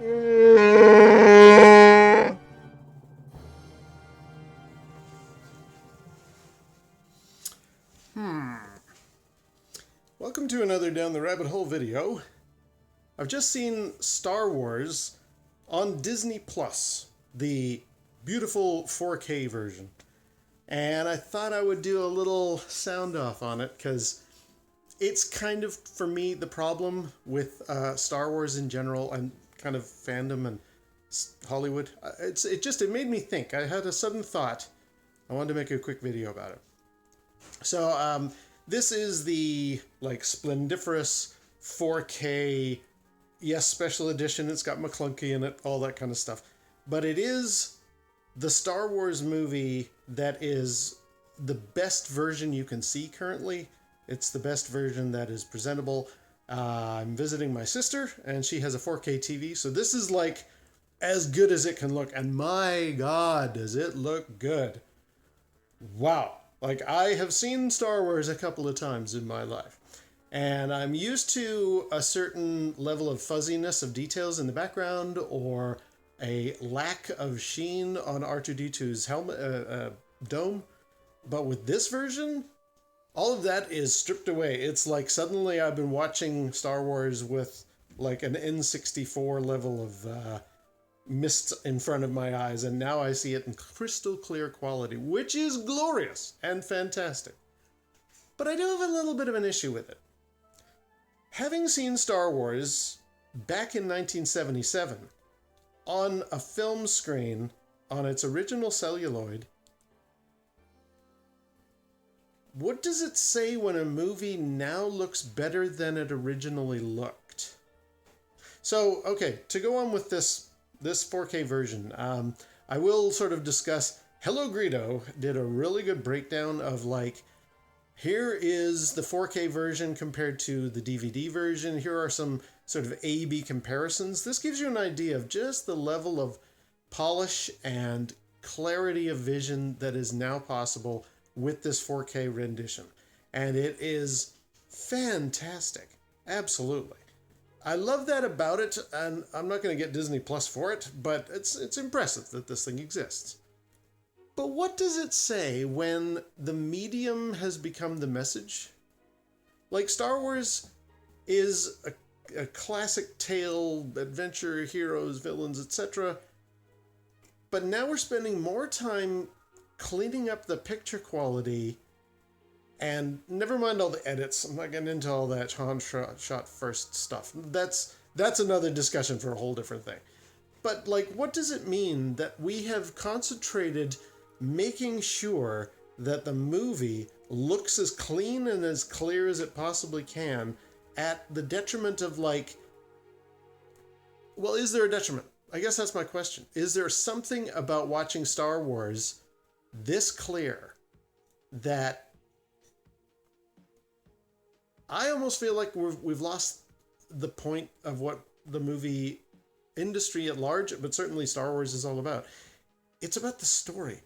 Welcome to another Down the Rabbit Hole video. I've just seen Star Wars on Disney Plus, the beautiful 4K version. And I thought I would do a little sound off on it because it's kind of, for me, the problem with Star Wars in general and kind of fandom and Hollywood. It made me think. I had a sudden thought. I wanted to make a quick video about it. So, this is the, splendiferous 4K, yes, special edition. It's got McClunky in it, all that kind of stuff. But it is the Star Wars movie that is the best version you can see currently. It's the best version that is presentable. I'm visiting my sister, and she has a 4K TV, so this is, as good as it can look. And my God, does it look good. Wow. I have seen Star Wars a couple of times in my life, and I'm used to a certain level of fuzziness of details in the background or a lack of sheen on R2-D2's helmet, dome. But with this version, all of that is stripped away. It's like suddenly I've been watching Star Wars with an N64 level of mist in front of my eyes, and now I see it in crystal clear quality, which is glorious and fantastic. But I do have a little bit of an issue with it. Having seen Star Wars back in 1977 on a film screen on its original celluloid, what does it say when a movie now looks better than it originally looked? So, okay, to go on with this 4K version, I will sort of discuss. Hello Greedo did a really good breakdown of here is the 4K version compared to the DVD version. Here are some sort of A/B comparisons. This gives you an idea of just the level of polish and clarity of vision that is now possible with this 4K rendition. And it is fantastic. Absolutely. I love that about it, and I'm not going to get Disney Plus for it, but it's impressive that this thing exists. But what does it say when the medium has become the message? Star Wars is a classic tale, adventure, heroes, villains, etc. But now we're spending more time cleaning up the picture quality. And never mind all the edits. I'm not getting into all that Han shot first stuff. That's another discussion for a whole different thing. But what does it mean that we have concentrated making sure that the movie looks as clean and as clear as it possibly can at the detriment of well, is there a detriment? I guess that's my question. Is there something about watching Star Wars this clear that I almost feel like we've lost the point of what the movie industry at large, but certainly Star Wars, is all about? It's about the story.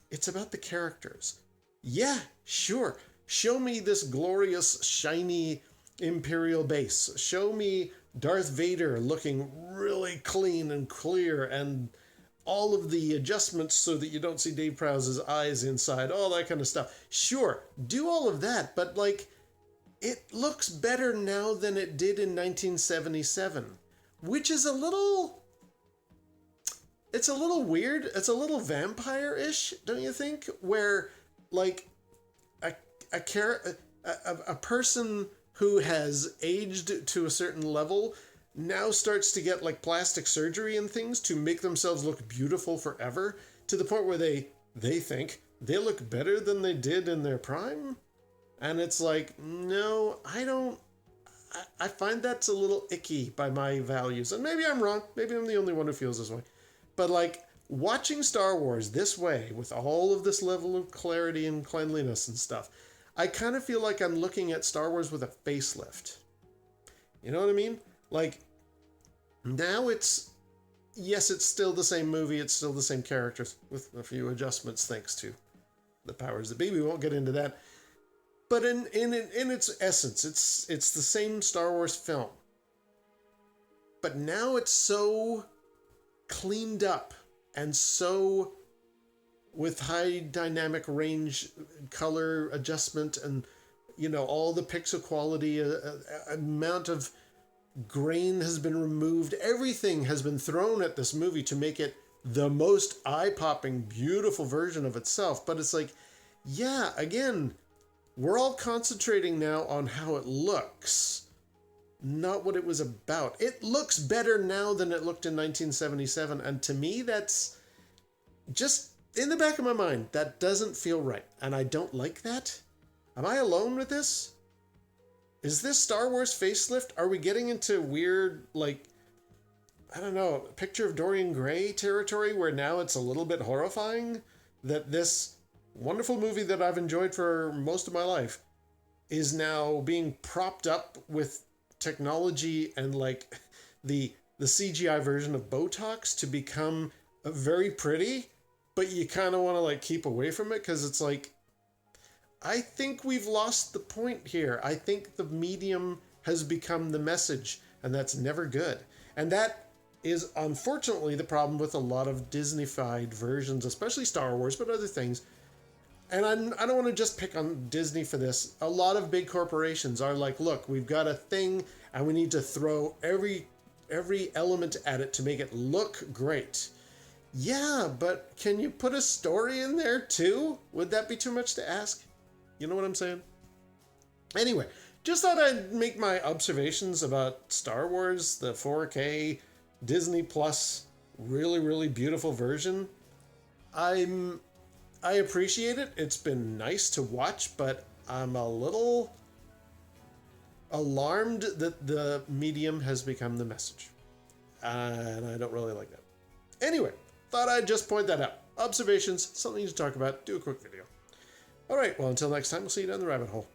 It's about the characters. Yeah, sure. Show me this glorious, shiny Imperial base. Show me Darth Vader looking really clean and clear, and all of the adjustments so that you don't see Dave Prowse's eyes inside, all that kind of stuff. Sure, do all of that, but it looks better now than it did in 1977, which is a little weird. It's a little vampire-ish, don't you think? Where, a person who has aged to a certain level now starts to get, plastic surgery and things to make themselves look beautiful forever, to the point where they think they look better than they did in their prime? And it's no, I don't. I find that's a little icky by my values. And maybe I'm wrong. Maybe I'm the only one who feels this way. But watching Star Wars this way, with all of this level of clarity and cleanliness and stuff, I kind of feel like I'm looking at Star Wars with a facelift. You know what I mean? Now yes, it's still the same movie. It's still the same characters with a few adjustments thanks to the powers that be. We won't get into that. But in its essence, it's the same Star Wars film. but now it's so cleaned up and so with high dynamic range color adjustment and, you know, all the pixel quality, amount of grain has been removed. Everything has been thrown at this movie to make it the most eye-popping, beautiful version of itself. But it's like, yeah, again, we're all concentrating now on how it looks, not what it was about. It looks better now than it looked in 1977. And to me, that's just in the back of my mind. That doesn't feel right. And I don't like that. Am I alone with this? Is this Star Wars facelift? Are we getting into weird, like, I don't know, Picture of Dorian Gray territory where now it's a little bit horrifying that this wonderful movie that I've enjoyed for most of my life is now being propped up with technology and like the CGI version of Botox to become very pretty, but you kind of want to like keep away from it because it's like, I think we've lost the point here. I think the medium has become the message, and that's never good. And that is unfortunately the problem with a lot of Disney-fied versions, especially Star Wars, but other things. And I don't want to just pick on Disney for this. A lot of big corporations are like, look, we've got a thing, and we need to throw every element at it to make it look great. Yeah, but can you put a story in there too? Would that be too much to ask? You know what I'm saying? Anyway, just thought I'd make my observations about Star Wars, the 4K Disney Plus, really, really beautiful version. I appreciate it. It's been nice to watch, but I'm a little alarmed that the medium has become the message. And I don't really like that. Anyway, thought I'd just point that out. Observations, something to talk about, do a quick video. All right, well, until next time, we'll see you down the rabbit hole.